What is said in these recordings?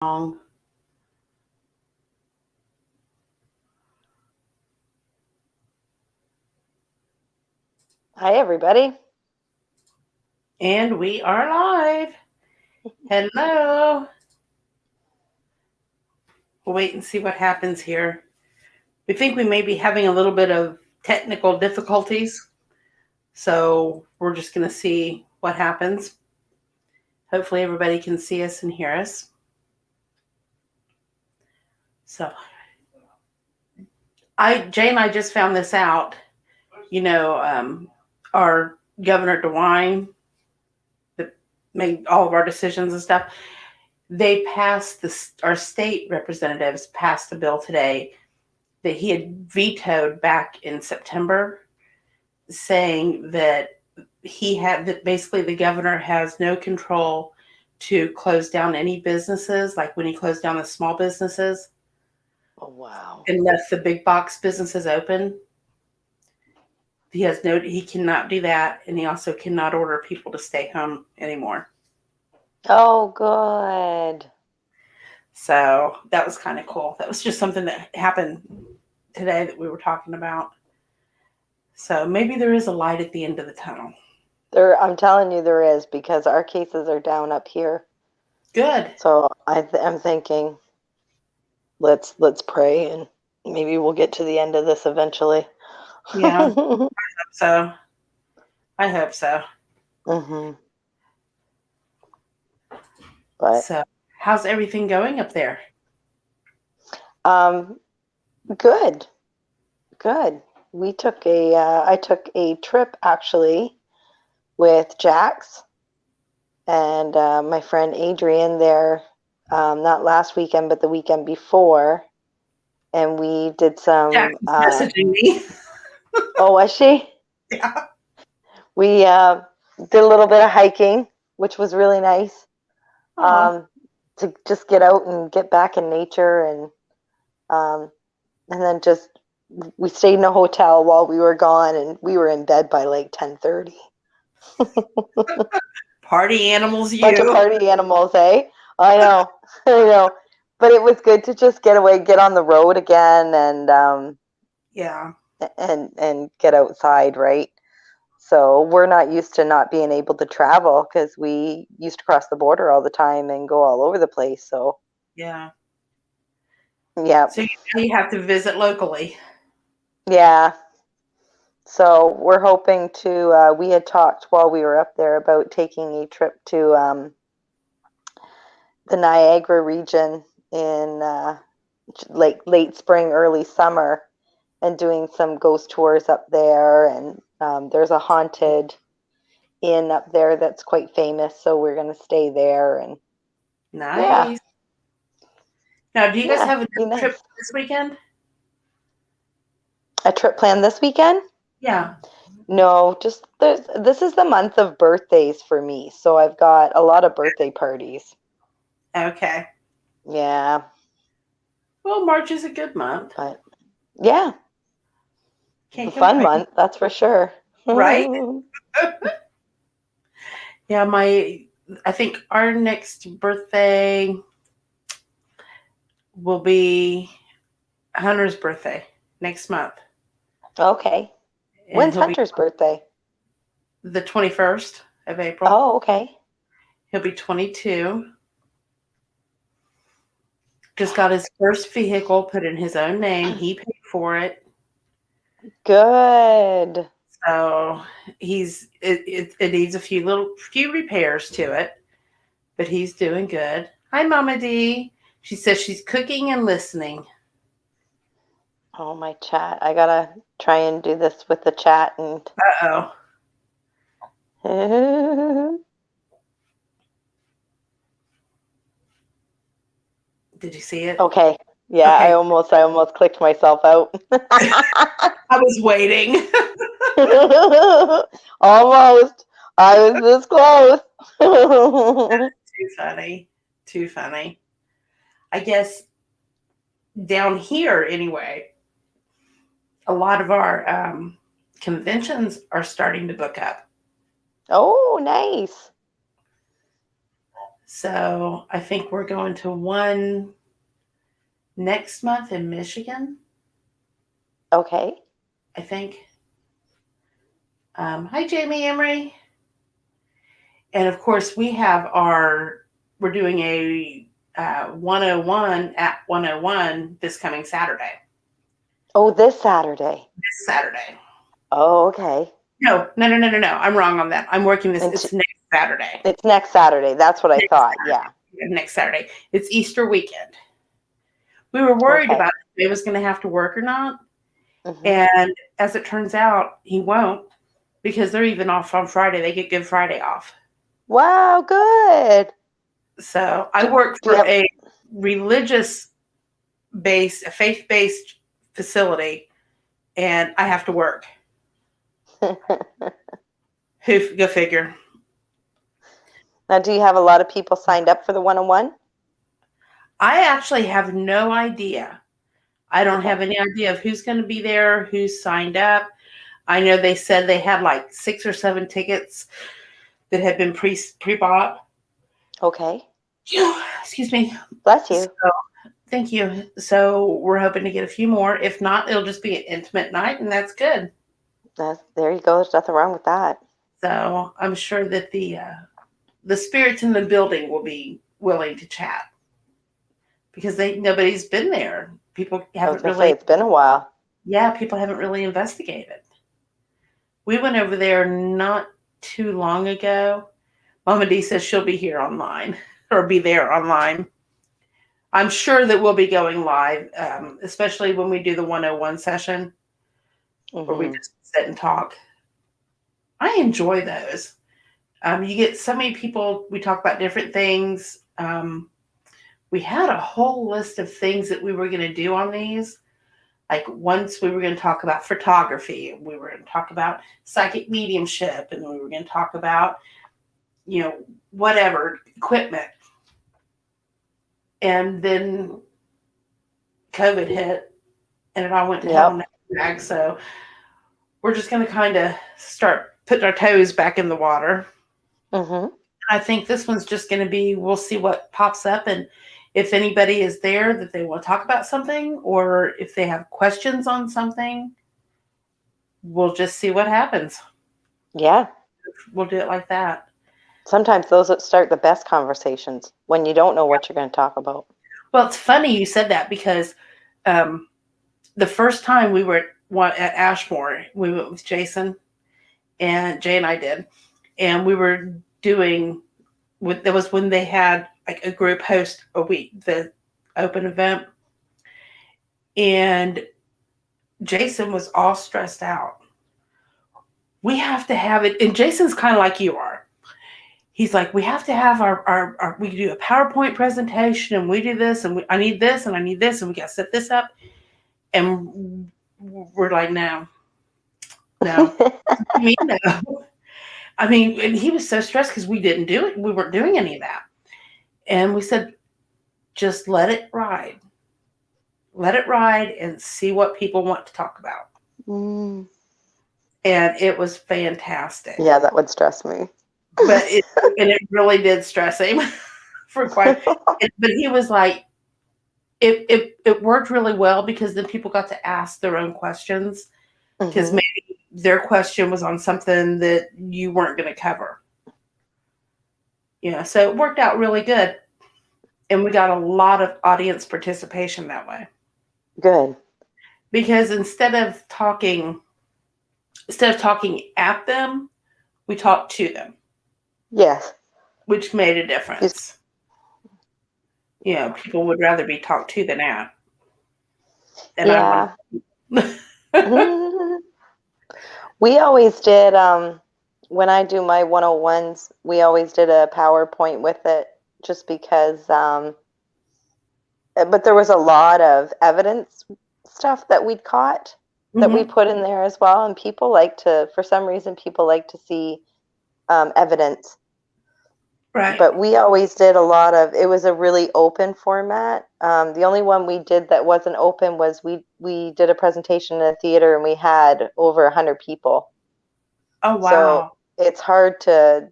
Hi, everybody. And we are live. Hello. We'll wait and see what happens here. We think we may be having a little bit of technical difficulties, so we're just going to see what happens. Hopefully, everybody can see us and hear us. So, Jay and I just found this out. Our Governor DeWine that made all of our decisions and stuff. They passed our state representatives passed a bill today that he had vetoed back in September, saying that basically the governor has no control to close down any businesses, like when he closed down the small businesses. Oh, wow. Unless the big box businesses open. He cannot do that, and he also cannot order people to stay home anymore. Oh, good. So that was kind of cool. That was just something that happened today that we were talking about. So maybe there is a light at the end of the tunnel. I'm telling you there is, because our cases are down up here. Good. So I'm thinking, let's pray, and maybe we'll get to the end of this eventually. Yeah. I hope so. Mm-hmm. But so how's everything going up there? Good. I took a trip actually with Jax and my friend Adrian there, not last weekend, but the weekend before. And we did some... Jack was messaging me. Oh, was she? Yeah. We did a little bit of hiking, which was really nice. To just get out and get back in nature, and then we stayed in a hotel while we were gone, and we were in bed by like 10:30. Party animals, you. Bunch of party animals, eh? I know. But it was good to just get away, get on the road again, and yeah, and get outside, right? So we're not used to not being able to travel, because we used to cross the border all the time and go all over the place. So yeah. So you have to visit locally. Yeah. So we're hoping to. We had talked while we were up there about taking a trip to the Niagara region in late spring, early summer, and doing some ghost tours up there. And there's a haunted inn up there that's quite famous, so we're going to stay there. And nice. Yeah. Now, do you guys have a trip this weekend? A trip planned this weekend? Yeah. No, just this is the month of birthdays for me, so I've got a lot of birthday parties. Okay. Yeah. Well, March is a good month. But yeah. It's a fun month, that's for sure. Right? Yeah, I think our next birthday will be Hunter's birthday next month. Okay. When's Hunter's birthday? The 21st of April. Oh, okay. He'll be 22. Just got his first vehicle put in his own name. He paid for it. Good. So it needs a few repairs to it, but he's doing good. Hi, Mama D. She says she's cooking and listening. Oh, my chat. I gotta try and do this with the chat. And Did you see it? Okay. Yeah, okay. I almost clicked myself out. I was waiting. Almost. I was this close. Too funny. I guess down here anyway, a lot of our conventions are starting to book up. Oh, nice. So I think we're going to one next month in Michigan, Okay. I think. Hi, Jamie Emery. And of course, we're doing a 101 at 101 this coming Saturday. Oh, this Saturday. This Saturday. Oh, okay. No. I'm wrong on that. I'm working this. It's next Saturday. It's next Saturday. That's what I thought. Saturday. Yeah. Next Saturday. It's Easter weekend. We were worried about if he was going to have to work or not. Mm-hmm. And as it turns out, he won't, because they're even off on Friday. They get Good Friday off. Wow, good. So I work for a faith-based facility, and I have to work. Go figure. Now, do you have a lot of people signed up for the 101? I actually have no idea. I don't have any idea of who's going to be there, who's signed up. I know they said they had like 6 or 7 tickets that had been pre-bought. Okay. Excuse me. Bless you. So, thank you. So we're hoping to get a few more. If not, it'll just be an intimate night, and that's good. There you go. There's nothing wrong with that. So I'm sure that the spirits in the building will be willing to chat, because nobody's been there. People haven't really. It's been a while. Yeah, people haven't really investigated. We went over there not too long ago. Mama D says she'll be here online, or be there online. I'm sure that we'll be going live, especially when we do the 101 session, where we just sit and talk. I enjoy those. You get so many people. We talk about different things. We had a whole list of things that we were going to do on these. Like once we were going to talk about photography, we were going to talk about psychic mediumship, and we were going to talk about, whatever, equipment. And then COVID hit, and it all went to hell in a bag. So we're just going to kind of start putting our toes back in the water. Mm-hmm. I think this one's just going to be, we'll see what pops up, and if anybody is there that they want to talk about something, or if they have questions on something, we'll just see what happens. Yeah. We'll do it like that. Sometimes those start the best conversations, when you don't know what you're going to talk about. Well, it's funny you said that, because the first time we were at Ashmore, we went with Jason, and Jay and I did, and we were doing, that was when they had like a group host a week, the open event, and Jason was all stressed out. We have to have it, and Jason's kind of like you are. He's like, we have to have our we do a PowerPoint presentation, and we do this, and I need this, and I need this, and we got to set this up. And we're like, no. I mean, no. I mean, and he was so stressed because we didn't do it. We weren't doing any of that. And we said, just let it ride. Let it ride and see what people want to talk about. Mm. And it was fantastic. Yeah, that would stress me. But it really did stress him for quite. But he was like, it worked really well, because then people got to ask their own questions, because maybe their question was on something that you weren't going to cover. So it worked out really good, and we got a lot of audience participation that way. Good. Because instead of talking at them, we talked to them. Yes. Which made a difference. People would rather be talked to than at. And yeah. We always did, when I do my 101s, we always did a PowerPoint with it, just because, but there was a lot of evidence stuff that we'd caught that we put in there as well. And people for some reason, people like to see evidence. Right. But we always did it was a really open format. The only one we did that wasn't open was we did a presentation in a theater, and we had over 100 people. Oh, wow. So it's hard to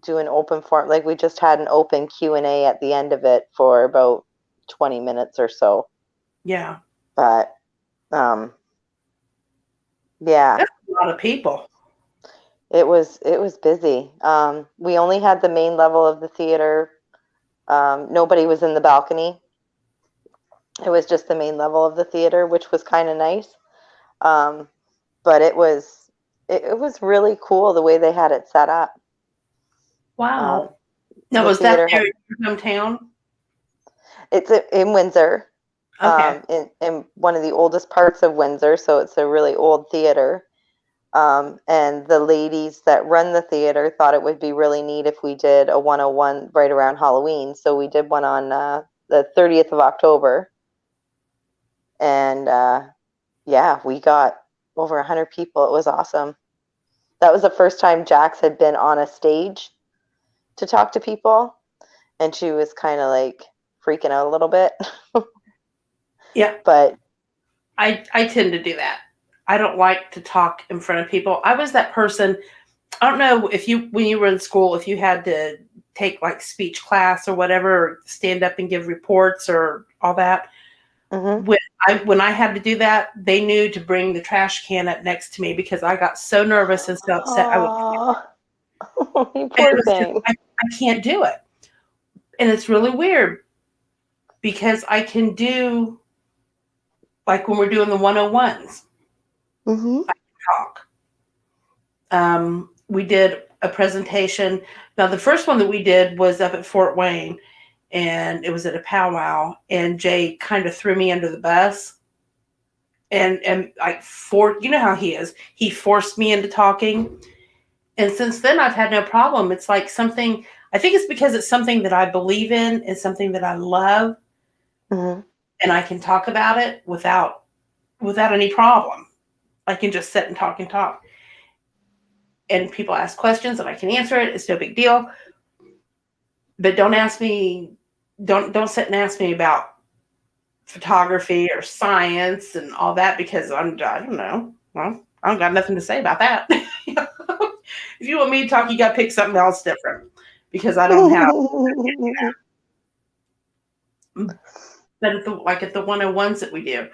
do an open form. Like we just had an open Q&A at the end of it for about 20 minutes or so. Yeah. But yeah, That's a lot of people. it was busy. We only had the main level of the theater. Nobody was in the balcony. It was just the main level of the theater, which was kind of nice. But it was really cool the way they had it set up. Wow. Now, The was that theater there had, in your hometown? it's in Windsor, Okay. in one of the oldest parts of Windsor, so it's a really old theater. And the ladies that run the theater thought it would be really neat if we did a 101 right around Halloween. So we did one on the 30th of October. And yeah, we got over 100 people. It was awesome. That was the first time Jax had been on a stage to talk to people. And she was kind of like freaking out a little bit. Yeah. But I tend to do that. I don't like to talk in front of people. I was that person. I don't know if when you were in school, if you had to take like speech class or whatever, or stand up and give reports or all that. mm-hmm. When I had to do that, they knew to bring the trash can up next to me because I got so nervous and so upset. You poor thing. I can't do it. And it's really weird because I can do, like when we're doing the 101s, Mm-hmm. I can talk. We did a presentation. Now, the first one that we did was up at Fort Wayne, and it was at a powwow, and Jay kind of threw me under the bus. And you know how he is. He forced me into talking. And since then, I've had no problem. It's like something, I think it's because it's something that I believe in, it's something that I love, Mm-hmm. and I can talk about it without any problem. I can just sit and talk and talk. And people ask questions and I can answer it. It's no big deal. But don't sit and ask me about photography or science and all that because I don't know. Well, I don't got nothing to say about that. If you want me to talk, you got to pick something else different because I don't have. But at the 101s that we do,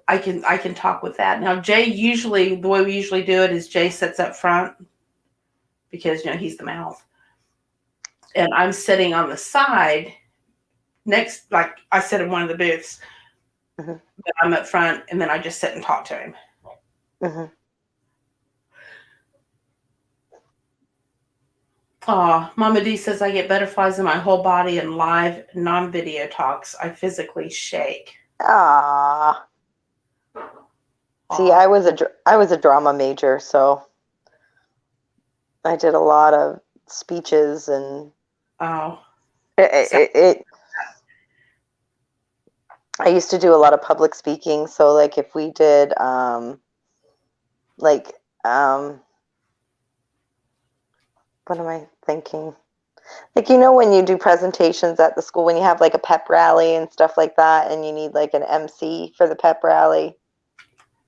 I can talk with that. Now, Jay the way we usually do it is Jay sits up front because he's the mouth, and I'm sitting on the side next. Like I sit in one of the booths, mm-hmm. but I'm up front, and then I just sit and talk to him. Mm-hmm. Mama D says I get butterflies in my whole body in live non-video talks. I physically shake. Ah. See, I was a drama major, so I did a lot of speeches and I used to do a lot of public speaking. So like if we did what am I thinking? Like, when you do presentations at the school, when you have like a pep rally and stuff like that, and you need like an MC for the pep rally,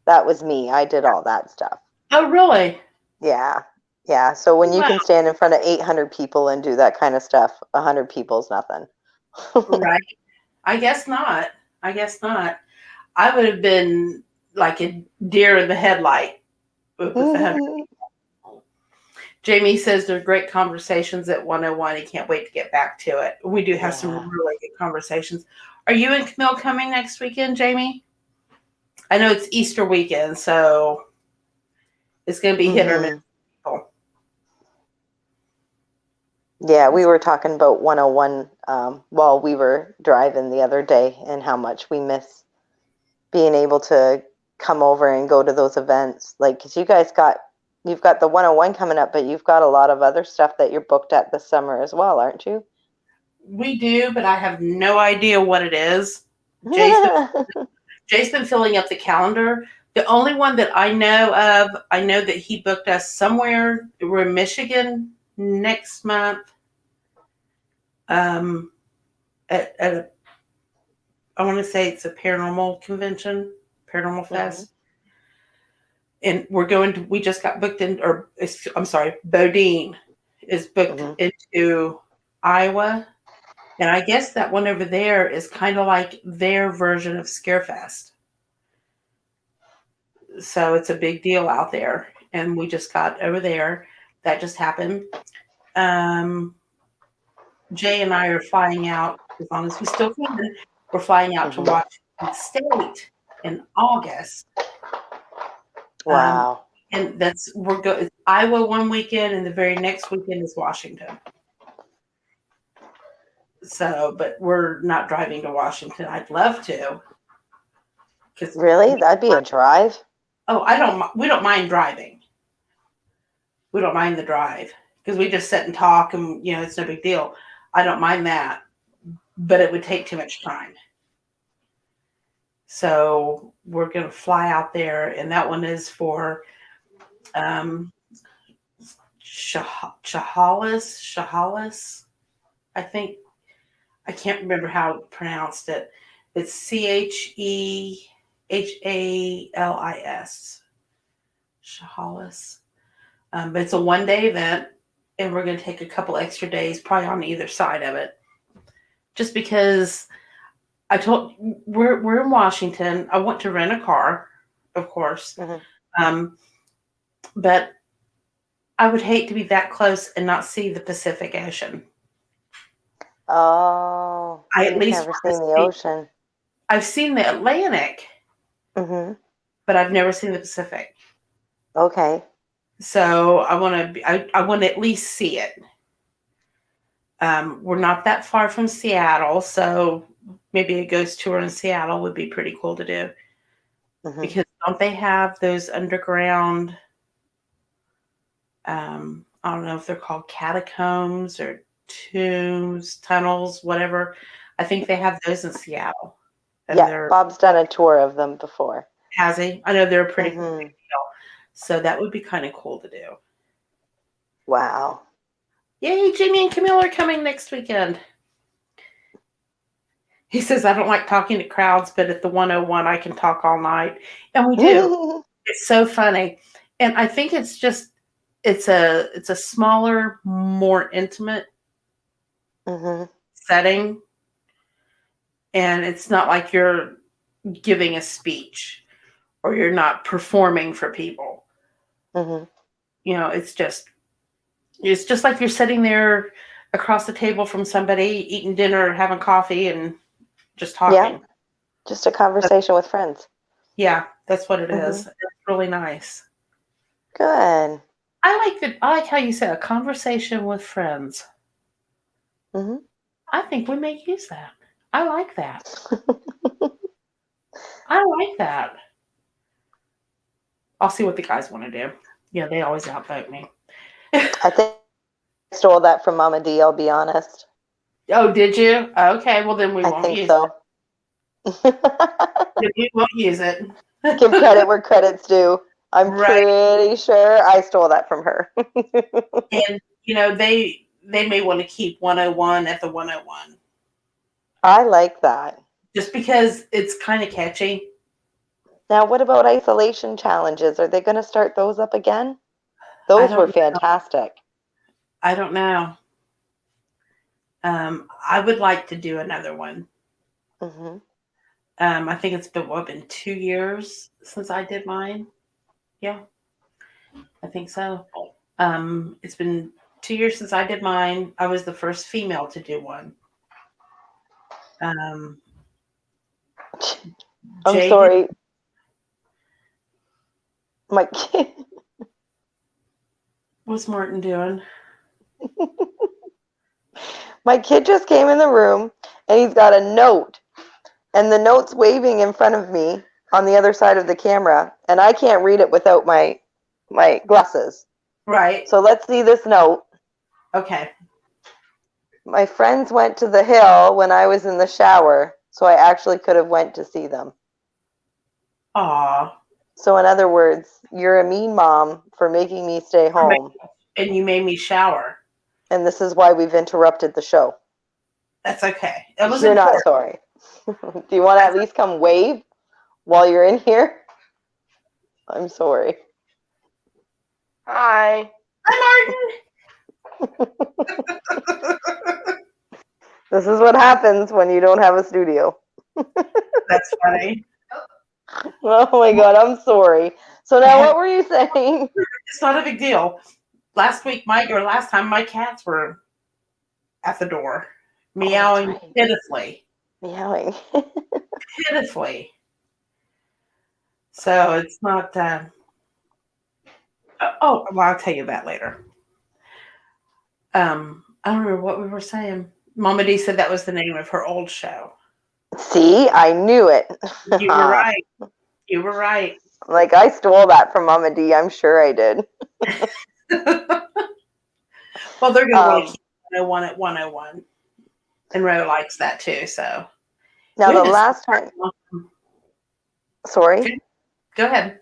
that was me. I did all that stuff. Oh, really? Yeah. Yeah. So when you can stand in front of 800 people and do that kind of stuff, 100 people's nothing. Right. I guess not. I would have been like a deer in the headlight with the 100. Jamie says there's great conversations at 101. He can't wait to get back to it. We do have some really good conversations. Are you and Camille coming next weekend, Jamie? I know it's Easter weekend, so it's going to be hit or miss. Yeah, we were talking about 101 while we were driving the other day and how much we miss being able to come over and go to those events. Like, because you've got the 101 coming up, but you've got a lot of other stuff that you're booked at this summer as well, aren't you? We do, but I have no idea what it is. Jay's been filling up the calendar. The only one that I know of, I know that he booked us somewhere. We're in Michigan next month. I want to say it's a paranormal convention, paranormal fest. And we just got booked in, Bodine is booked into Iowa. And I guess that one over there is kind of like their version of Scarefest. So it's a big deal out there. And we just got over there. That just happened. Jay and I are flying out, as long as we still can, we're flying out to Washington State in August. Wow. And we're going Iowa one weekend, and the very next weekend is Washington. So, but we're not driving to Washington. I'd love to. Really? That'd be a drive? Oh, we don't mind driving. We don't mind the drive because we just sit and talk and, it's no big deal. I don't mind that, but it would take too much time. So we're going to fly out there, and that one is for Chehalis. I think, I can't remember how to pronounce it. It's Chehalis. Chehalis. But it's a one-day event, and we're going to take a couple extra days probably on either side of it. Just because we're in Washington. I want to rent a car, of course. But I would hate to be that close and not see the Pacific Ocean. Oh, I've never seen the ocean. I've seen the Atlantic, but I've never seen the Pacific. Okay. So I want to at least see it. We're not that far from Seattle, so maybe a ghost tour in Seattle would be pretty cool to do. Because don't they have those underground, I don't know if they're called catacombs or tombs, tunnels, whatever. I think they have those in Seattle. And yeah, Bob's done a tour of them before. Has he? I know they're pretty cool deal. So that would be kind of cool to do. Wow. Yay, Jimmy and Camille are coming next weekend. He says, I don't like talking to crowds, but at the 101, I can talk all night. And we do. It's so funny. And I think it's just, it's a smaller, more intimate setting. And it's not like you're giving a speech or you're not performing for people. It's just like you're sitting there across the table from somebody, eating dinner, having coffee, and just talking. Yeah, just a conversation with friends. Yeah, that's what it is. It's really nice. Good. I like how you said a conversation with friends. I think we may use that. I like that. I like that. I'll see what the guys want to do. Yeah, they always outvote me. I think I stole that from Mama D, I'll be honest. Oh, did you? Okay, well then we won't use it. Then we won't use it. Give credit where credit's due. I'm pretty sure I stole that from her. And, they may want to keep 101 at the 101. I like that. Just because it's kind of catchy. Now, what about isolation challenges? Are they going to start those up again? Those were fantastic. I don't know. I would like to do another one. I think it's been 2 years since I did mine. Yeah, I think so. It's been 2 years since I did mine. I was the first female to do one. I'm sorry. My kid. What's Martin doing? My kid just came in the room and he's got a note. And the note's waving in front of me on the other side of the camera. And I can't read it without my glasses. Right. So let's see this note. Okay. My friends went to the hill when I was in the shower, so I actually could have went to see them. Aw. So in other words, you're a mean mom for making me stay home. And you made me shower. And this is why we've interrupted the show. That's okay. That was You're important. not sorry. Do you want to at least come wave while you're in here? I'm sorry. Hi. Hi, Martin. This is what happens when you don't have a studio. That's funny. Oh my God, I'm sorry. So now what were you saying? It's not a big deal. Last time my cats were at the door, meowing right. pitifully. Meowing. Pitifully. So it's not. Well, I'll tell you that later. I don't remember what we were saying. Mama D said that was the name of her old show. See, I knew it. You were right. You were right. Like, I stole that from Mama D. I'm sure I did. Well, they're going to want to keep 101 at 101. And Ro likes that too. So now the last time. Sorry? Go ahead.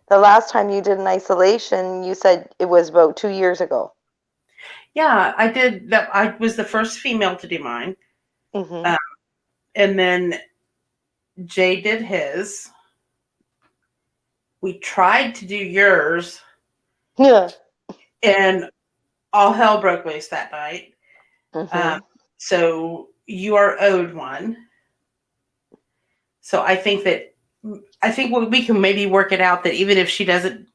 The last time you did an isolation, you said it was about 2 years ago. Yeah, I did that. I was the first female to do mine. Mm-hmm. And then Jay did his. We tried to do yours. Yeah. And all hell broke loose that night. Mm-hmm. So you are owed one. So I think we can maybe work it out that even if she doesn't,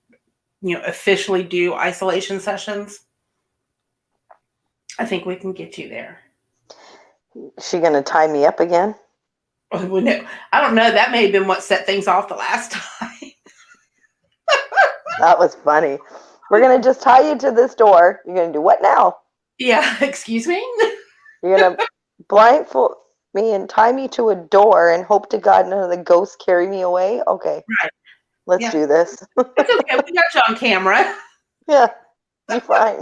officially do isolation sessions, I think we can get you there. Is she going to tie me up again? Oh, no. I don't know. That may have been what set things off the last time. That was funny. We're going to just tie you to this door. You're going to do what now? Yeah, excuse me? You're going to blindfold me and tie me to a door and hope to God none of the ghosts carry me away? Okay. Right. Let's do this. It's okay. We got you on camera. Yeah, be fine.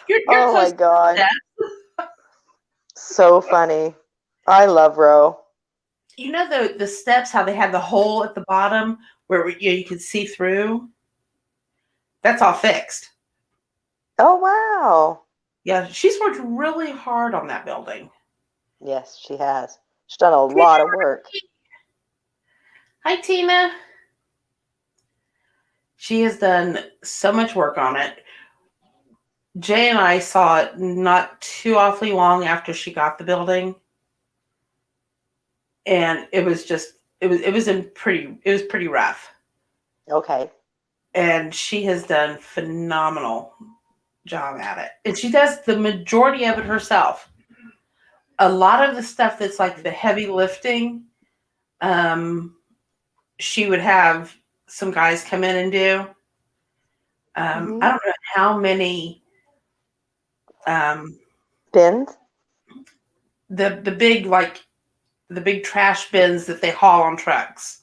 You're oh my God. So funny. I love Ro. You know the steps, how they had the hole at the bottom where you could see through? That's all fixed. Oh, wow. Yeah, she's worked really hard on that building. Yes, she has. She's done a lot of work. Hi, Tina. She has done so much work on it. Jay and I saw it not too awfully long after she got the building. And it was pretty rough. Okay. And she has done phenomenal job at it. And she does the majority of it herself. A lot of the stuff that's like the heavy lifting, she would have some guys come in and do. I don't know how many bins. The big the big trash bins that they haul on trucks.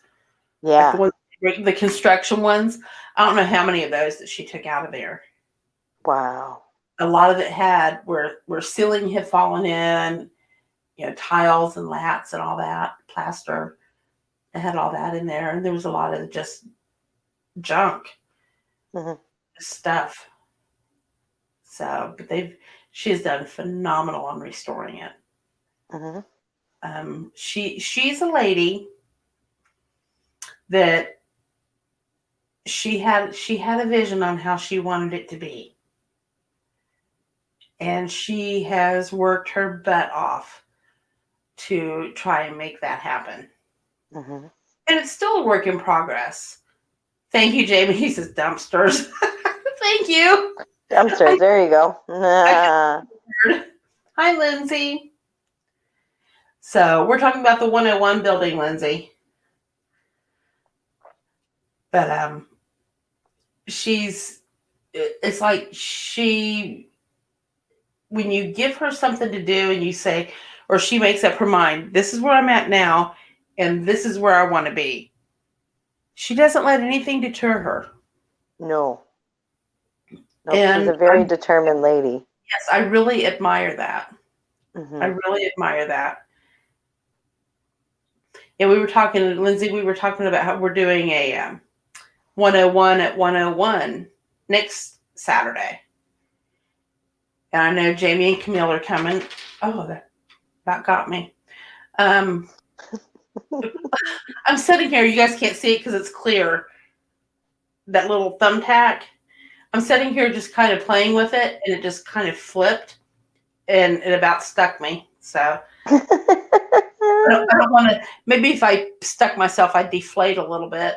Yeah. Like the construction ones. I don't know how many of those that she took out of there. Wow. A lot of it had where ceiling had fallen in, tiles and lats and all that, plaster. It had all that in there. And there was a lot of just junk stuff. So, but she has done phenomenal on restoring it. She's a lady that she had a vision on how she wanted it to be. And she has worked her butt off to try and make that happen. And it's still a work in progress. Thank you, Jamie. He says dumpsters. Thank you. Dumpsters. There you go. Hi, Lindsay. So we're talking about the 101 building, Lindsay. But it's like when you give her something to do and you say, or she makes up her mind, this is where I'm at now, and this is where I want to be. She doesn't let anything deter her. No, she's a very determined lady. Yes, I really admire that. I really admire that. Yeah, Lindsay, we were talking about how we're doing a 101 at 101 next Saturday. And I know Jamie and Camille are coming. Oh, that got me. I'm sitting here. You guys can't see it because it's clear. That little thumbtack. I'm sitting here just kind of playing with it, and it just kind of flipped, and it about stuck me. So I don't want to. Maybe if I stuck myself, I'd deflate a little bit.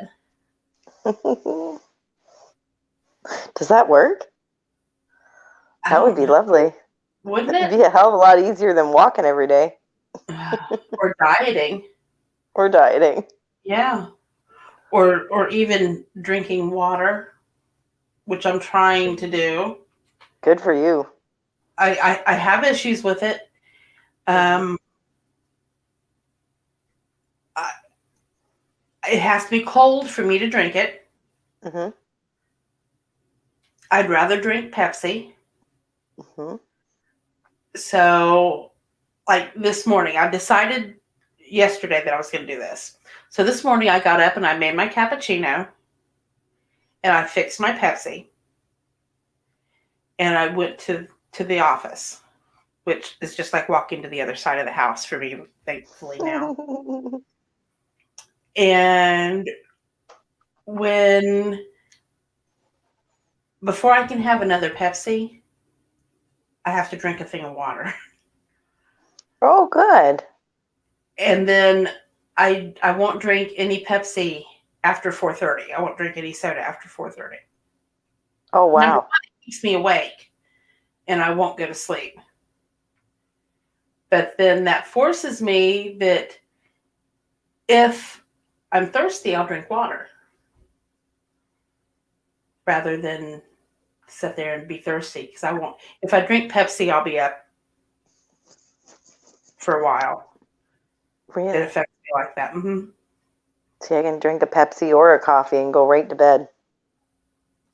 Does that work? That would be lovely. Wouldn't It'd it? be a hell of a lot easier than walking every day. Or dieting. Or dieting. Yeah. Or even drinking water, which I'm trying to do. Good for you. I have issues with it. It has to be cold for me to drink it. Mm-hmm. I'd rather drink Pepsi. Mm-hmm. So, like this morning, I decided yesterday that I was going to do this. So this morning I got up and I made my cappuccino and I fixed my Pepsi and I went to the office, which is just like walking to the other side of the house for me, thankfully now. And before I can have another Pepsi, I have to drink a thing of water. Oh, good. And then I won't drink any Pepsi after 4:30. I won't drink any soda after 4:30. Oh, wow. Number one, it keeps me awake and I won't go to sleep. But then that forces me that if I'm thirsty, I'll drink water rather than sit there and be thirsty, because I won't. If I drink Pepsi, I'll be up for a while. Really? It affects me like that. Mm-hmm. See, I can drink a Pepsi or a coffee and go right to bed.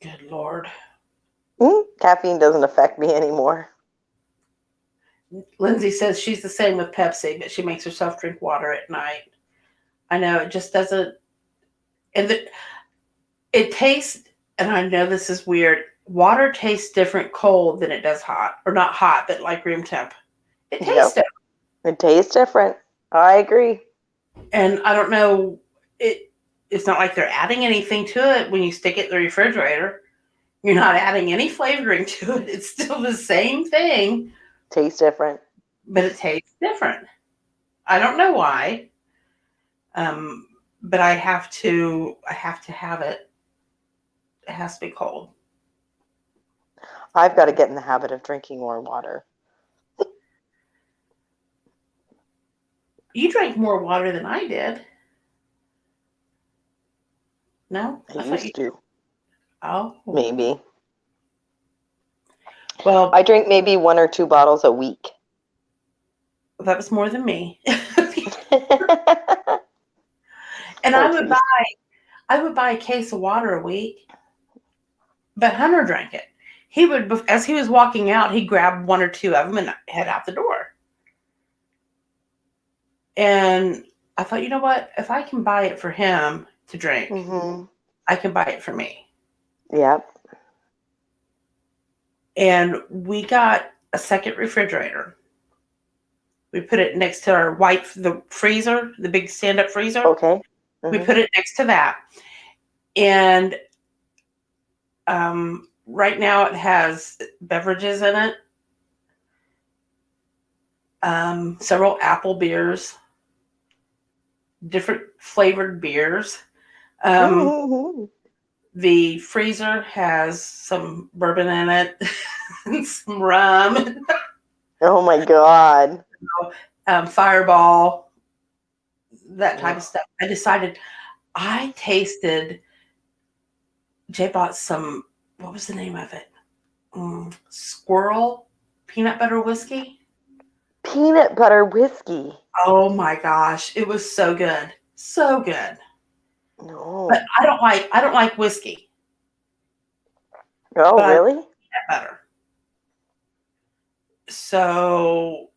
Good Lord. Caffeine doesn't affect me anymore. Lindsay says she's the same with Pepsi, but she makes herself drink water at night. I know it just doesn't. And it tastes, and I know this is weird, water tastes different cold than it does hot. Or not hot, but like room temp. It tastes different. It tastes different. I agree. And I don't know, it's not like they're adding anything to it when you stick it in the refrigerator. You're not adding any flavoring to it. It's still the same thing. Tastes different. But it tastes different. I don't know why. But I have to have it. It has to be cold. I've got to get in the habit of drinking more water. You drank more water than I did. No? I used to. Oh. Maybe. Well, I drink maybe 1 or 2 bottles a week. that was more than me. And Oh, I would buy a case of water a week. But Hunter drank it. He would, as he was walking out, he'd grab 1 or 2 of them and head out the door. And I thought, you know what? If I can buy it for him to drink, I can buy it for me. Yep. And we got a second refrigerator. We put it next to the freezer, the big stand-up freezer. Okay. We put it next to that. And right now it has beverages in it. Several apple beers, different flavored beers. The freezer has some bourbon in it and some rum. Oh my God. Fireball, that type of stuff. I decided Jay bought some, what was the name of it? Squirrel peanut butter whiskey. Peanut butter whiskey. Oh my gosh. It was so good. So good. No. But I don't like whiskey. Oh, really? Peanut butter. So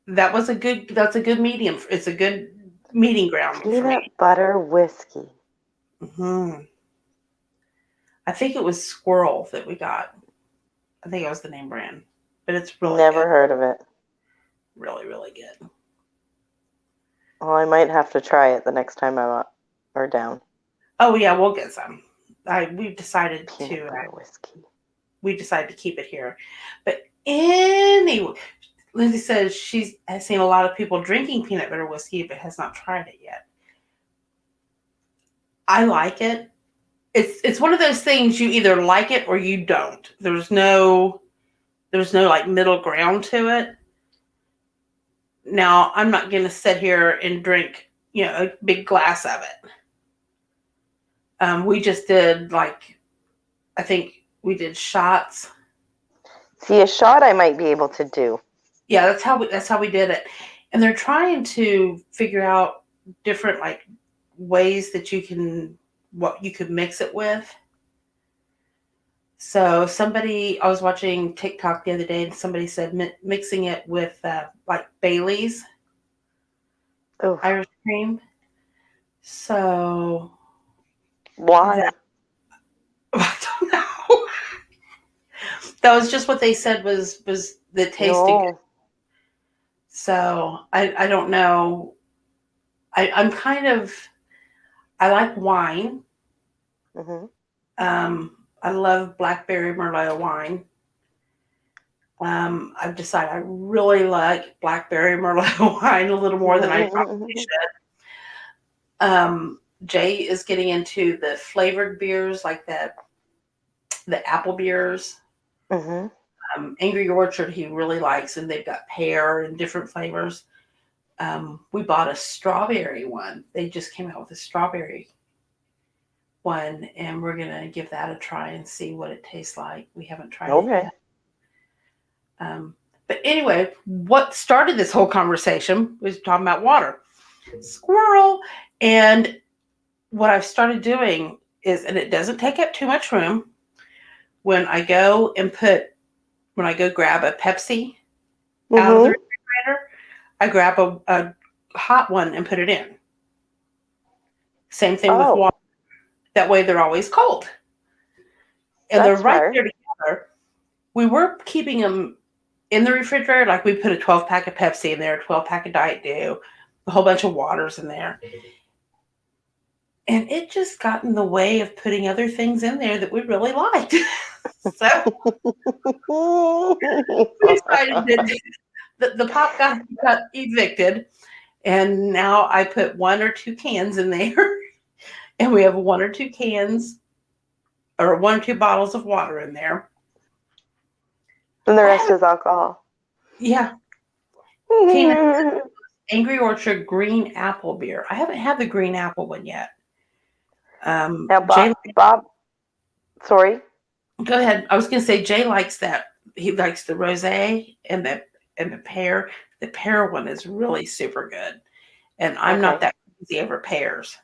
that's a good medium. It's a good meeting ground. Peanut butter whiskey. Mm-hmm. I think it was Squirrel that we got. I think it was the name brand. But it's really Never good. heard of it. Really, really good. Well, I might have to try it the next time I'm up or down. Oh yeah, we'll get some. we've decided Peanut butter whiskey. we decided to keep it here. But anyway, Lindsay says she has seen a lot of people drinking peanut butter whiskey, but has not tried it yet. I like it. It's one of those things you either like it or you don't. There's no like middle ground to it. Now I'm not going to sit here and drink a big glass of it. We just did I think we did shots. See, a shot I might be able to do. Yeah, that's how we did it. And they're trying to figure out different ways that what you could mix it with. So I was watching TikTok the other day, and somebody said mixing it with Bailey's Irish cream. So why? I don't know. That was just what they said was the tasted good. So I don't know. I like wine. Mm-hmm. I love Blackberry Merlot wine. I've decided I really like Blackberry Merlot wine a little more than I probably should. Jay is getting into the flavored beers, like the apple beers. Mm-hmm. Angry Orchard he really likes, and they've got pear and different flavors. We bought a strawberry one. They just came out with a strawberry one, and we're gonna give that a try and see what it tastes like. We haven't tried it yet. But anyway, what started this whole conversation was talking about water. Squirrel. And what I've started doing is, and it doesn't take up too much room, when I go grab a Pepsi out of the refrigerator, I grab a hot one and put it in. Same thing with water. That way they're always cold. And they're right there together. We were keeping them in the refrigerator, like we put a 12-pack of Pepsi in there, a 12-pack of Diet Dew, a whole bunch of waters in there. And it just got in the way of putting other things in there that we really liked. So we decided that the pop got evicted, and now I put 1 or 2 cans in there, and we have 1 or 2 cans or 1 or 2 bottles of water in there. And the rest is alcohol. Yeah. Teena, Angry Orchard green apple beer. I haven't had the green apple one yet. Now, Bob, sorry. Go ahead. I was going to say Jay likes that. He likes the rosé and the pear. The pear one is really super good, and I'm not that crazy over pears,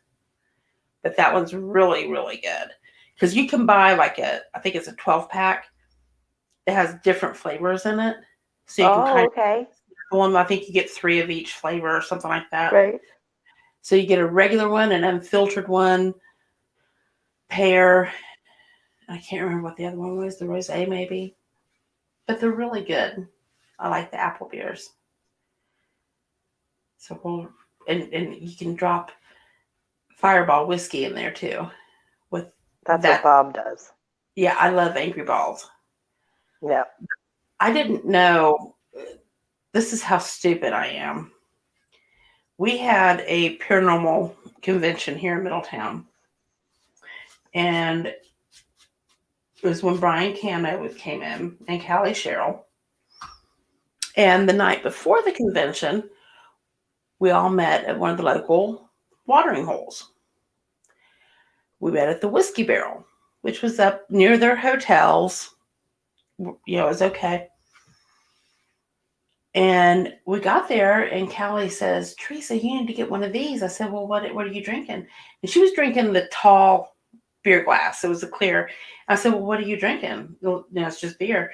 but that one's really, really good because you can buy I think it's a 12-pack. It has different flavors in it, so you can kind of one. I think you get 3 of each flavor or something like that. Right. So you get a regular one, an unfiltered one, pear. I can't remember what the other one was. The rosé maybe, but they're really good. I like the apple beers. So and you can drop Fireball whiskey in there too. That's what Bob does. Yeah, I love Angry Balls. Yeah. I didn't know. This is how stupid I am. We had a paranormal convention here in Middletown, and it was when Brian Camo came in and Callie Sherrill. And the night before the convention, we all met at one of the local watering holes. We met at the Whiskey Barrel, which was up near their hotels. It was okay. And we got there, and Callie says, "Teresa, you need to get one of these." I said, "Well, what are you drinking?" And she was drinking the tall beer glass. It was a clear. I said, "Well, what are you drinking?" It's just beer.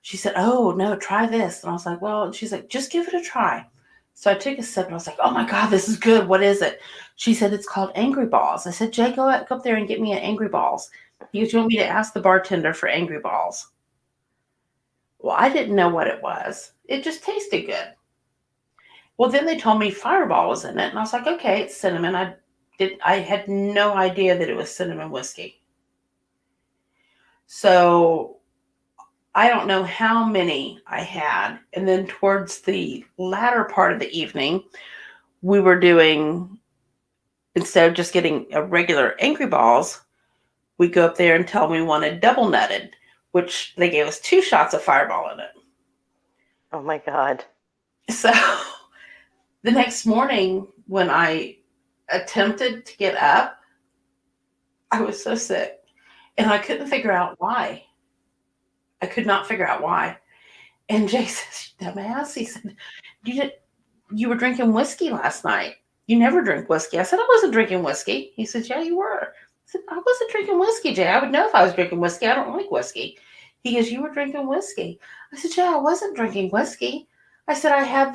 She said, "Oh, no, try this." And I was like, "Well," and she's like, "Just give it a try." So I took a sip, and I was like, "Oh, my God, this is good. What is it?" She said, "It's called Angry Balls." I said, "Jay, go up there and get me an Angry Balls." He goes, "You want me to ask the bartender for Angry Balls?" Well, I didn't know what it was. It just tasted good. Well, then they told me Fireball was in it, and I was like, "Okay, it's cinnamon." I had no idea that it was cinnamon whiskey. So I don't know how many I had. And then towards the latter part of the evening, we were doing, instead of just getting a regular Angry Balls, we go up there and tell them we wanted double nutted, which they gave us 2 shots of Fireball in it. Oh my God. So the next morning when I attempted to get up, I was so sick and I couldn't figure out why. I could not figure out why. And Jay says, dumbass, he said, you were drinking whiskey last night. You never drink whiskey. I said, I wasn't drinking whiskey. He said, yeah, you were. I said, I wasn't drinking whiskey, Jay. I would know if I was drinking whiskey. I don't like whiskey. He goes, you were drinking whiskey. I said, yeah, I wasn't drinking whiskey. I said, I had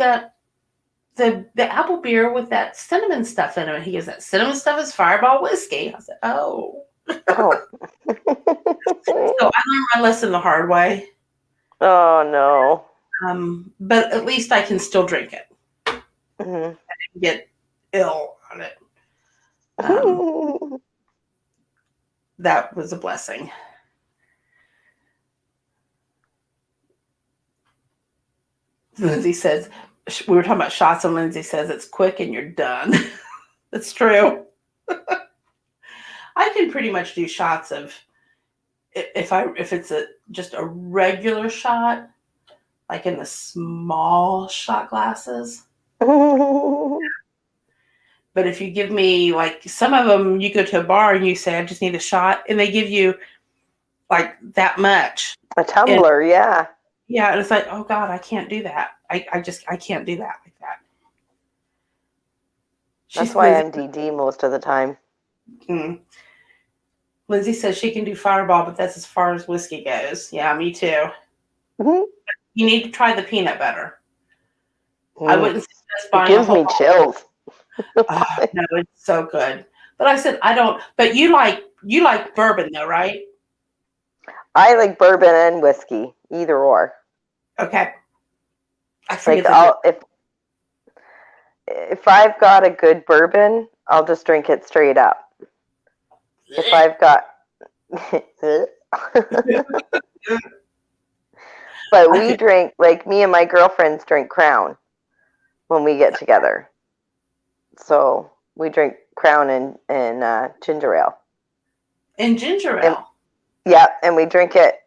the apple beer with that cinnamon stuff in it. He goes, that cinnamon stuff is Fireball whiskey. I said, oh. Oh. So I learned my lesson the hard way. Oh no. But at least I can still drink it. Mm-hmm. I didn't get ill on it. That was a blessing. Lindsay says, we were talking about shots, and Lindsay says it's quick and you're done. That's true. I can pretty much do shots of, if it's just a regular shot, like in the small shot glasses. But if you give me, like, some of them, you go to a bar and you say, I just need a shot, and they give you like that much. A tumbler, and, yeah. Yeah, and it's like, oh God, I can't do that. I can't do that like that. That's why I'm DD most of the time. Lindsay says she can do Fireball, but that's as far as whiskey goes. Yeah, me too. Mm-hmm. You need to try the peanut butter. I wouldn't suggest buying. It gives me chills. Oh, no, it's so good. But I said I don't. But you like bourbon though, right? I like bourbon and whiskey, either or. Okay. If I've got a good bourbon, I'll just drink it straight up. If I've got, but we drink, like, me and my girlfriends drink Crown when we get together. So we drink Crown and ginger ale. And ginger ale. And we drink it.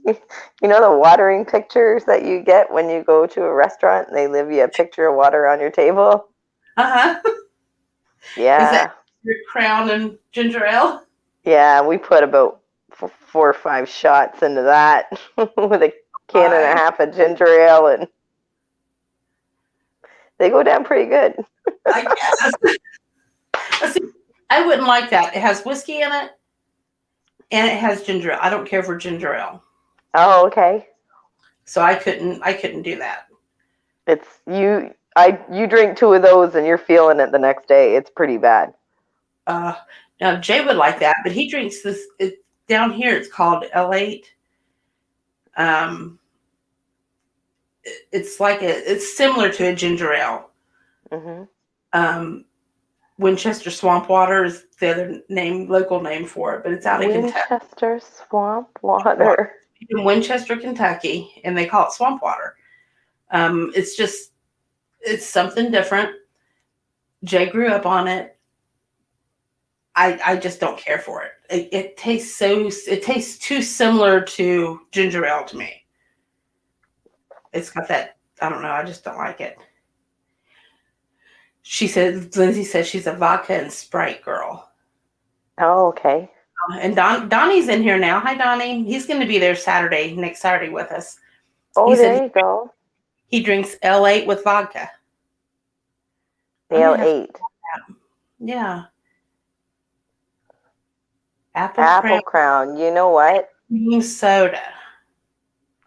You know the watering pictures that you get when you go to a restaurant and they leave you a picture of water on your table? Uh-huh. Yeah. Is that your Crown and ginger ale? Yeah, we put about 4 or 5 shots into that with a can and a half of ginger ale, and they go down pretty good. I guess. See, I wouldn't like that. It has whiskey in it, and it has ginger ale. I don't care for ginger ale. Oh, okay. So I couldn't do that. It's you drink 2 of those and you're feeling it the next day. It's pretty bad. Now Jay would like that, but he drinks this down here. It's called L8. It's similar to a ginger ale. Mm-hmm. Winchester Swamp Water is the other local name for it, but it's out of Kentucky. Winchester Swamp Water. In Winchester, Kentucky, and they call it swamp water. It's something different. Jay grew up on it. I just don't care for it. It tastes too similar to ginger ale to me. It's got that, I don't know, I just don't like it. Lindsay says she's a vodka and Sprite girl. Oh, okay. And Donnie's in here now. Hi, Donnie. He's going to be there next Saturday with us. Oh, there you go. He drinks L8 with vodka. L8. Yeah. Apple Crown. You know what? Cream soda.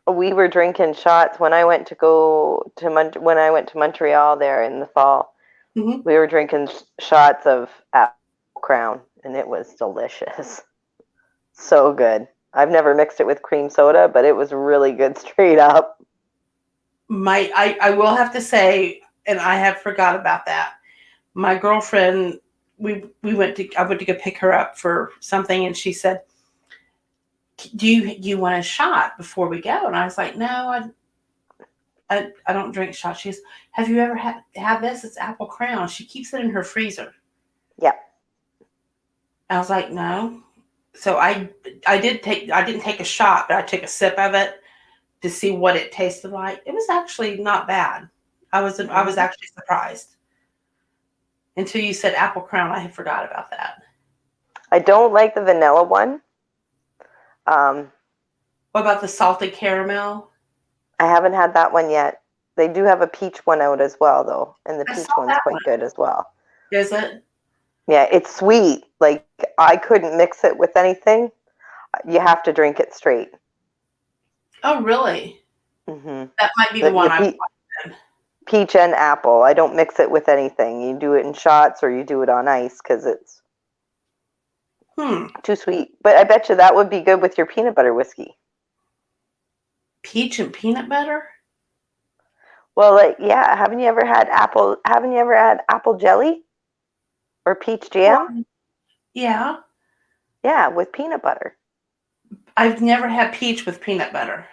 We were drinking shots when I went to Montreal there in the fall. Mm-hmm. We were drinking shots of Apple Crown, and it was delicious. So good. I've never mixed it with cream soda, but it was really good straight up. I will have to say, and I have forgot about that. My girlfriend, I went to go pick her up for something, and she said, do you want a shot before we go? And I was like, no, I don't drink shots. She goes, have you ever had this? It's Apple Crown. She keeps it in her freezer. Yep. I was like, no. So I didn't take a shot, but I took a sip of it to see what it tasted like. It was actually not bad. I was actually surprised. Until you said Apple Crown, I had forgot about that. I don't like the vanilla one. What about the salted caramel? I haven't had that one yet. They do have a peach one out as well, though, and the peach one's quite good as well. Is it? Yeah, it's sweet. Like, I couldn't mix it with anything. You have to drink it straight. Oh, really? Mm-hmm. That might be the one I want. Peach and apple. I don't mix it with anything. You do it in shots or you do it on ice because it's too sweet. But I bet you that would be good with your peanut butter whiskey. Peach and peanut butter? Well, like, yeah. Haven't you ever had apple jelly or peach jam? Yeah. Yeah, with peanut butter. I've never had peach with peanut butter.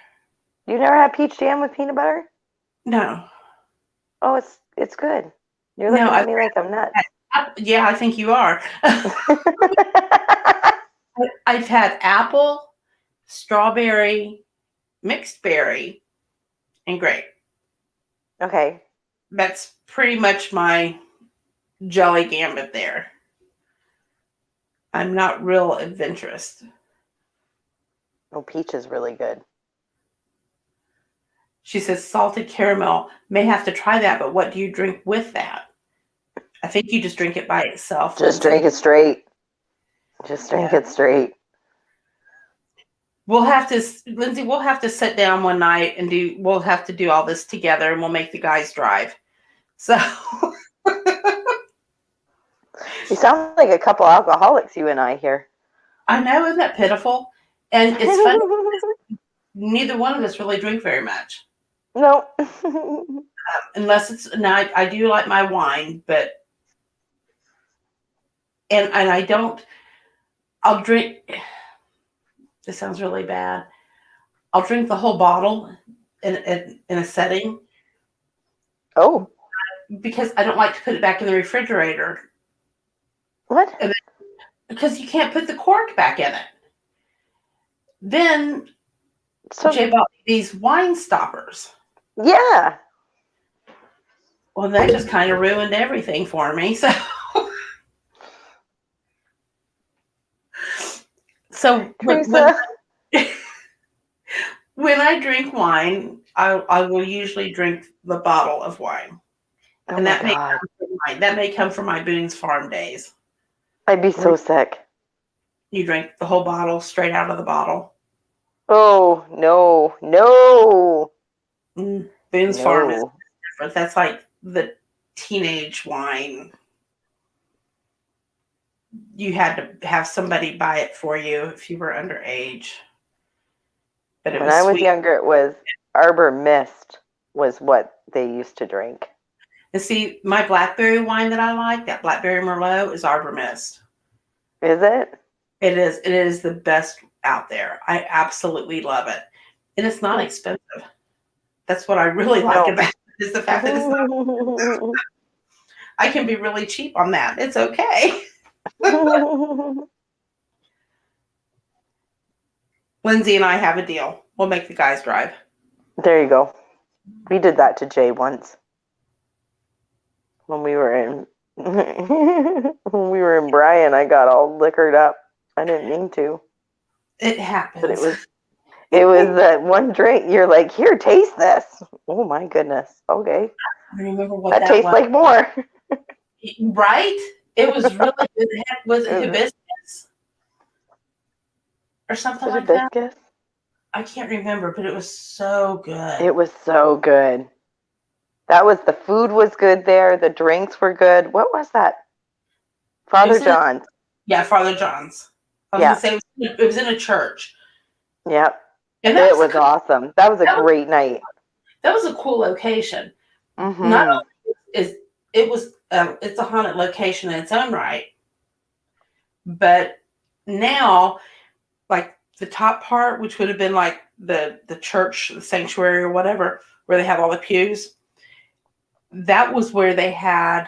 You never had peach jam with peanut butter? No. Oh, it's good. You're looking at me like I'm nuts. Yeah, I think you are. I've had apple, strawberry, mixed berry, and grape. Okay. That's pretty much my jelly gambit there. I'm not real adventurous. Oh, peach is really good. She says salted caramel. May have to try that, but what do you drink with that? I think you just drink it by itself. Just drink it straight. Just drink it straight. We'll have to, Lindsay, we'll have to sit down one night and we'll have to do all this together and we'll make the guys drive. So. You sound like a couple alcoholics, you and I here. I know, isn't that pitiful? And it's funny, neither one of us really drink very much. No. Unless it's, now I do like my wine, but, and I don't, I'll drink, this sounds really bad. I'll drink the whole bottle in a setting. Oh. Because I don't like to put it back in the refrigerator. What? Because you can't put the cork back in it. Then Jay bought me these wine stoppers. Yeah. Well, that just kind of ruined everything for me. So when I drink wine, I will usually drink the bottle of wine. Oh, and that may come from my Boone's Farm days. I'd be so sick. You drink the whole bottle straight out of the bottle. Oh, no. Boone's Farm is different. That's like the teenage wine. You had to have somebody buy it for you if you were underage. But when I was younger, it was Arbor Mist was what they used to drink. And see, my Blackberry wine that I like, that Blackberry Merlot, is Arbor Mist. Is it? It is. It is the best out there. I absolutely love it. And it's not expensive. That's what I really like about it, is the fact that it's not expensive. I can be really cheap on that. It's okay. Lindsay and I have a deal. We'll make the guys drive. There you go. We did that to Jay once. When we were in Bryan, I got all liquored up. I didn't mean to. It happens. But it was that one drink. You're like, here, taste this. Oh my goodness. Okay. I remember what that tastes like more. Right? It was really good. Was it hibiscus? Or something like that? I can't remember, but it was so good. It was so good. The food was good there. The drinks were good. What was that? Father John's. Yeah, Father John's. I was going to say it was in a church. Yep. And it was awesome. That was a great night. That was a cool location. Mm-hmm. Not only it's a haunted location in its own right, but now, like the top part, which would have been like the church, the sanctuary or whatever, where they have all the pews, that was where they had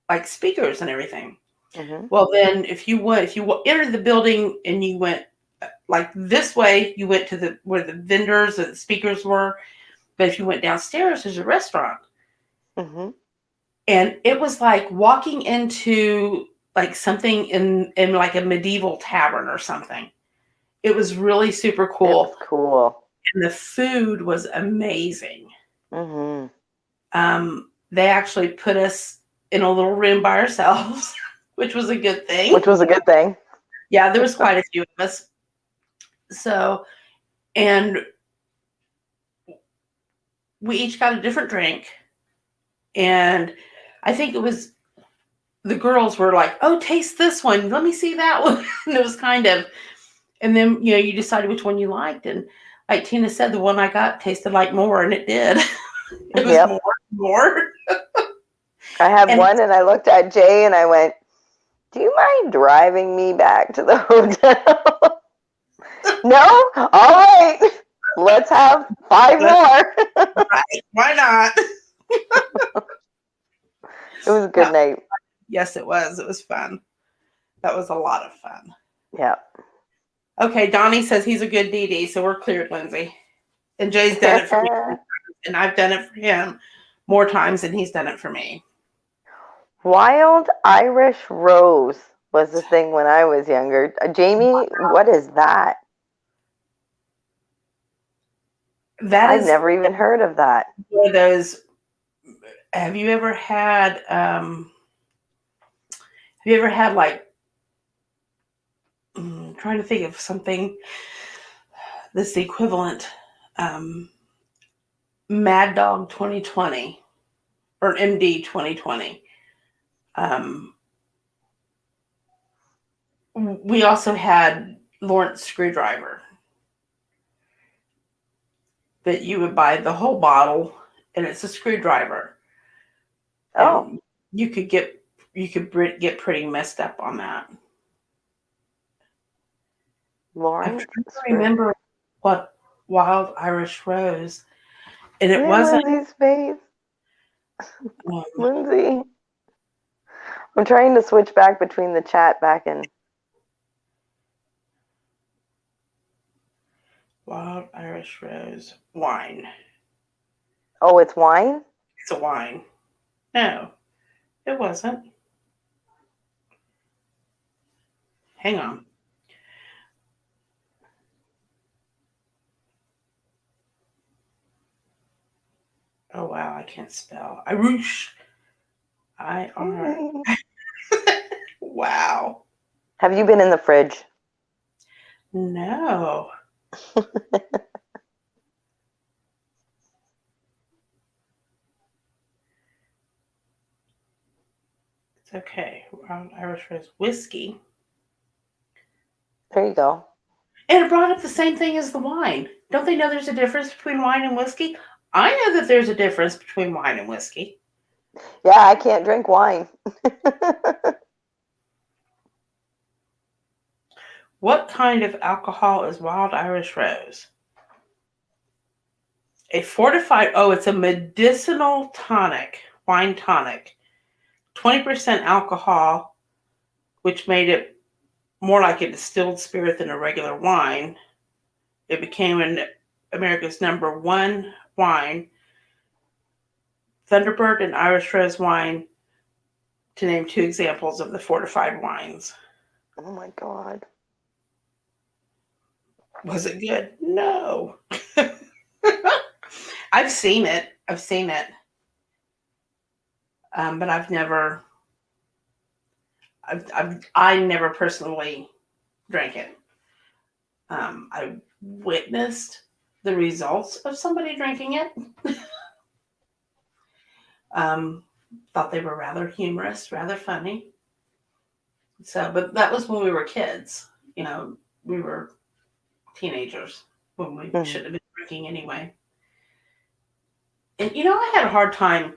like speakers and everything. Mm-hmm. Well, then if you entered the building and you went like this way, you went to where the vendors and the speakers were. But if you went downstairs, there's a restaurant. Mm-hmm. And it was like walking into like something in like a medieval tavern or something. It was really super It cool. was cool. And the food was amazing. Mm-hmm. They actually put us in a little room by ourselves, which was a good thing. Which was a good thing. Yeah, there was quite a few of us. So, and we each got a different drink. And I think it was the girls were like, "Oh, taste this one. Let me see that one." And it was kind of, and then you decided which one you liked. And like Tina said, the one I got tasted like more, and it did. It was more. I had one, and I looked at Jay, and I went, "Do you mind driving me back to the hotel?" No? All right. Let's have 5 more. Right. Why not? It was a good night. Yes, it was. It was fun. That was a lot of fun. Yeah. Okay, Donnie says he's a good DD, so we're cleared, Lindsay. And Jay's done it for me, and I've done it for him more times than he's done it for me. Wild Irish Rose was the thing when I was younger. Jamie, what is that? I've never even heard of that. One of those. Have you ever had like, I'm trying to think of something that's the equivalent, Mad Dog 2020 or MD 2020. We also had Lawrence Screwdriver, but you would buy the whole bottle, and it's a screwdriver. Oh, and you could get pretty messed up on that. Lawrence. I'm trying to remember what Wild Irish Rose, and it wasn't Lindsay's face. Lindsay. I'm trying to switch back between the chat back and Wild Irish Rose wine. Oh, it's wine? It's a wine. No, it wasn't. Hang on. Oh wow, I can't spell. Irish. I-R. Wow. Have you been in the fridge? No. It's okay. Wild Irish Rose whiskey. There you go. And it brought up the same thing as the wine. Don't they know there's a difference between wine and whiskey? I know that there's a difference between wine and whiskey. Yeah, I can't drink wine. What kind of alcohol is Wild Irish Rose? A fortified, it's a medicinal tonic, wine tonic. 20% alcohol, which made it more like a distilled spirit than a regular wine. It became America's #1 wine. Thunderbird and Irish Rose wine, to name 2 examples of the fortified wines. Oh my God. Was it good? No. I've seen it. But I never personally drank it. I witnessed the results of somebody drinking it. Thought they were rather humorous, rather funny. So, but that was when we were kids. We were teenagers when we should have been drinking anyway. And I had a hard time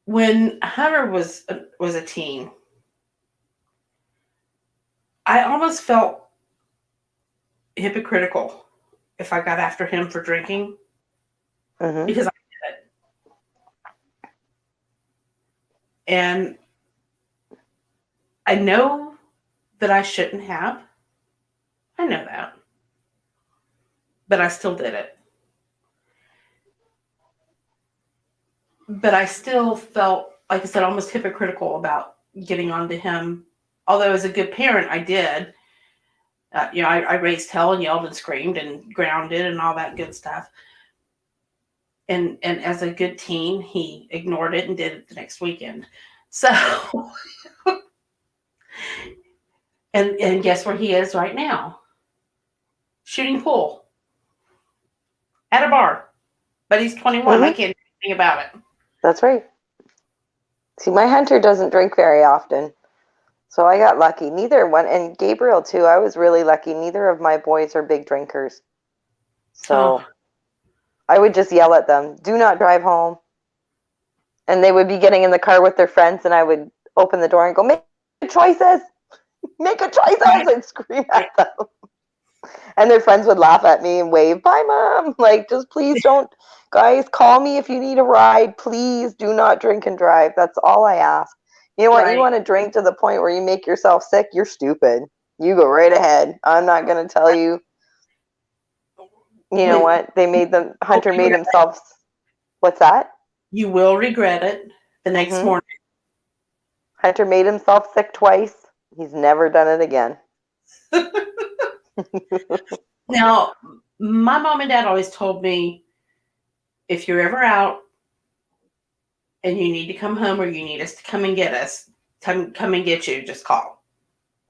when Hunter was a teen. I almost felt hypocritical if I got after him for drinking Mm-hmm. because I did it. And I know that I shouldn't have. I know that. But I still did it. But I still felt, like I said, almost hypocritical about getting onto him. Although as a good parent, I did. I raised hell and yelled and screamed and grounded and all that good stuff. And as a good teen, he ignored it and did it the next weekend. So, and guess where he is right now? Shooting pool at a bar. But he's 21. I Mm-hmm. can't do anything about it. That's right. See, my hunter doesn't drink very often. So I got lucky. Neither one, and Gabriel too. I was really lucky. Neither of my boys are big drinkers. So I would just yell at them, "Do not drive home." And they would be getting in the car with their friends, and I would open the door and go, "Make choices! Make a choices!" and scream at them. And their friends would laugh at me and wave, "Bye, Mom." Like, just please don't, guys, call me if you need a ride. Please do not drink and drive. That's all I ask. You know what? Right. You want to drink to the point where you make yourself sick? You're stupid. You go right ahead. I'm not going to tell you. You know what? Hunter made himself. What's that? You will regret it the next morning. Hunter made himself sick twice. He's never done it again. Now, my mom and dad always told me, if you're ever out and you need to come home or you need us to come and get us, come and get you, just call.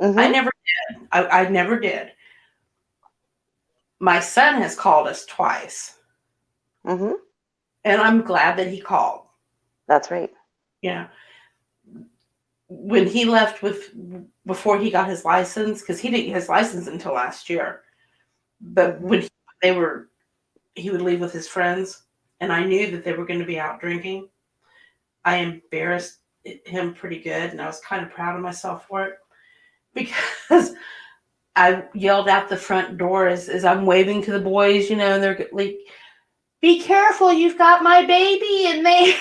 Mm-hmm. I never did. I never did. My son has called us twice. Mm-hmm. And I'm glad that he called. That's right. Yeah. When he left before he got his license, because he didn't get his license until last year. But when he would leave with his friends, and I knew that they were going to be out drinking. I embarrassed him pretty good, and I was kind of proud of myself for it because I yelled out the front door as I'm waving to the boys, and they're like, "Be careful, you've got my baby in there.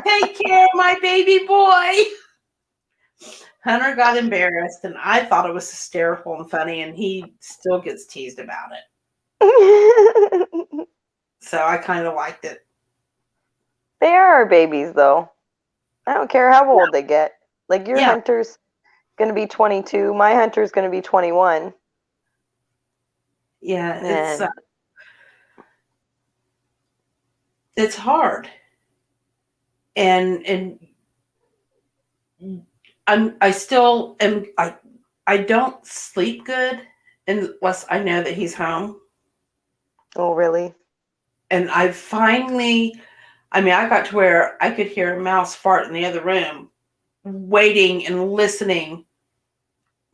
Take care of my baby boy." Hunter got embarrassed, and I thought it was hysterical and funny, and he still gets teased about it. So I kind of liked it. They are our babies, though. I don't care how old they get. Like, your hunter's going to be 22. My hunter's going to be 21. Yeah, it's hard. And I still am. I don't sleep good unless I know that he's home. Oh, really? And I got to where I could hear a mouse fart in the other room, waiting and listening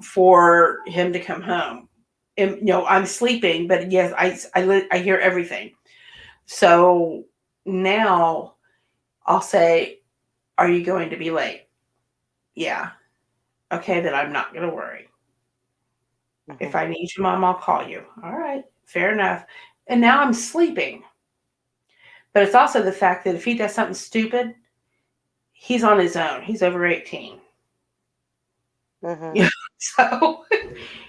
for him to come home. And, I'm sleeping, but yes, I hear everything. So now I'll say, "Are you going to be late?" "Yeah." "Okay, then I'm not going to worry. Mm-hmm. If I need you, Mom, I'll call you." "All right, fair enough." And now I'm sleeping. But it's also the fact that if he does something stupid, he's on his own. He's over 18. Mm-hmm. So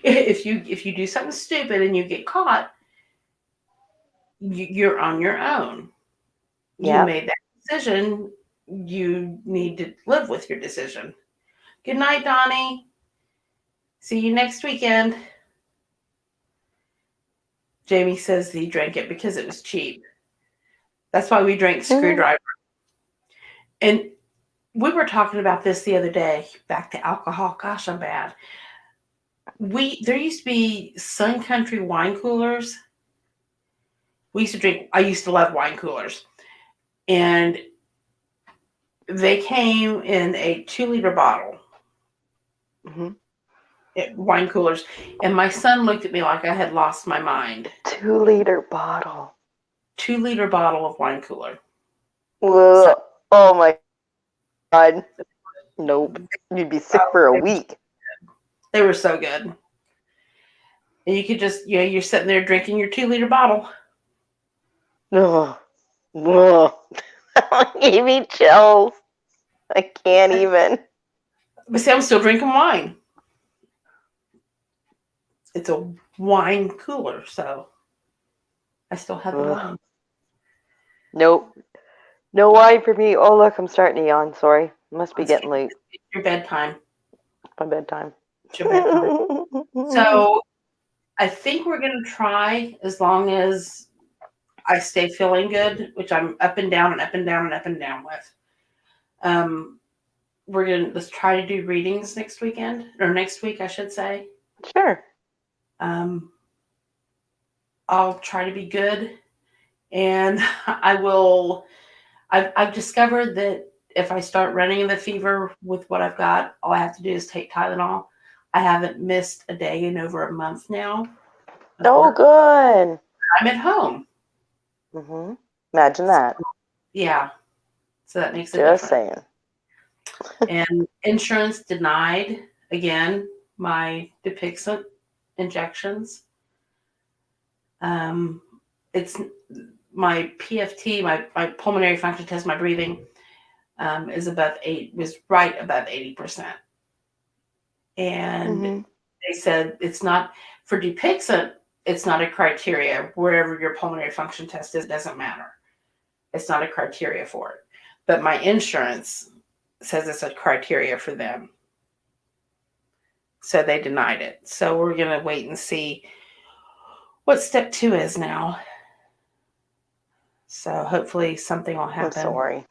if you do something stupid and you get caught, you're on your own. You made that decision. You need to live with your decision. Good night, Donnie. See you next weekend. Jamie says he drank it because it was cheap. That's why we drank Screwdriver. And we were talking about this the other day. Back to alcohol. Gosh, I'm bad. There used to be Sun Country wine coolers. I used to love wine coolers. And they came in a 2-liter bottle. Mm-hmm. Wine coolers. And my son looked at me like I had lost my mind. 2-liter bottle. 2-liter bottle of wine cooler. So, oh my God. Nope. You'd be sick for a week. They were so good. And you could just, you're sitting there drinking your 2-liter bottle. Ugh. Ugh. That gave me chills. I can't even. But see, I'm still drinking wine. It's a wine cooler, so I still have the Ugh. wine. Nope. No wine for me. Oh, look, I'm starting to yawn. Sorry. Must be getting late. It's your bedtime. My bedtime. It's your bedtime. So I think we're going to try, as long as I stay feeling good, which I'm up and down and up and down and up and down with. Let's try to do readings next weekend, or next week, I should say. Sure. I'll try to be good, and I've discovered that if I start running the fever with what I've got, all I have to do is take Tylenol. I haven't missed a day in over a month now. Oh, good. I'm at home. Mm-hmm. Imagine that. Yeah. So that makes a Just difference. saying. And insurance denied, again, my Dupixent injections. It's my PFT, my pulmonary function test, my breathing was right above 80%. And they said it's not, for Dupixent, it's not a criteria. Wherever your pulmonary function test is, doesn't matter. It's not a criteria for it. But my insurance says it's a criteria for them. So they denied it. So we're going to wait and see what step 2 is now. So hopefully something will happen. I'm sorry.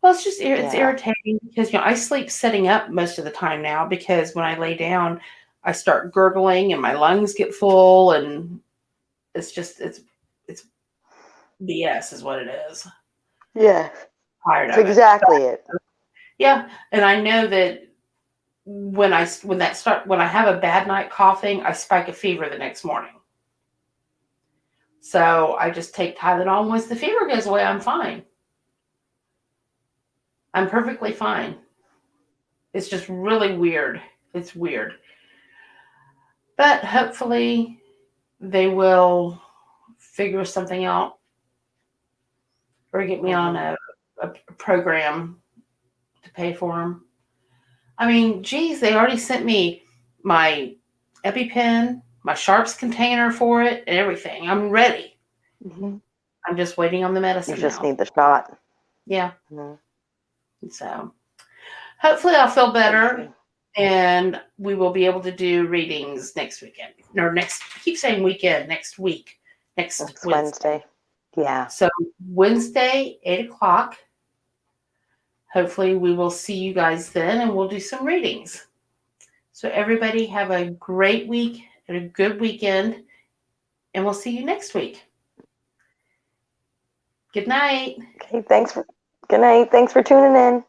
Well, it's irritating because, I sleep sitting up most of the time now, because when I lay down, I start gurgling and my lungs get full, and it's BS is what it is. Yeah. Tired That's of exactly it. Yeah. And I know that when I have a bad night coughing, I spike a fever the next morning. So I just take Tylenol. Once the fever goes away, I'm fine. I'm perfectly fine. It's just really weird. It's weird. But hopefully they will figure something out, or get me on a program to pay for them. I mean, geez, they already sent me my EpiPen, my Sharps container for it, and everything. I'm ready. I'm just waiting on the medicine. You just need the shot. Yeah. So hopefully I'll feel better, and we will be able to do readings next weekend. Or I keep saying weekend, next week. Next Wednesday. Yeah. So Wednesday, 8:00. Hopefully we will see you guys then, and we'll do some readings. So everybody have a great week and a good weekend, and we'll see you next week. Good night. Okay, good night. Thanks for tuning in.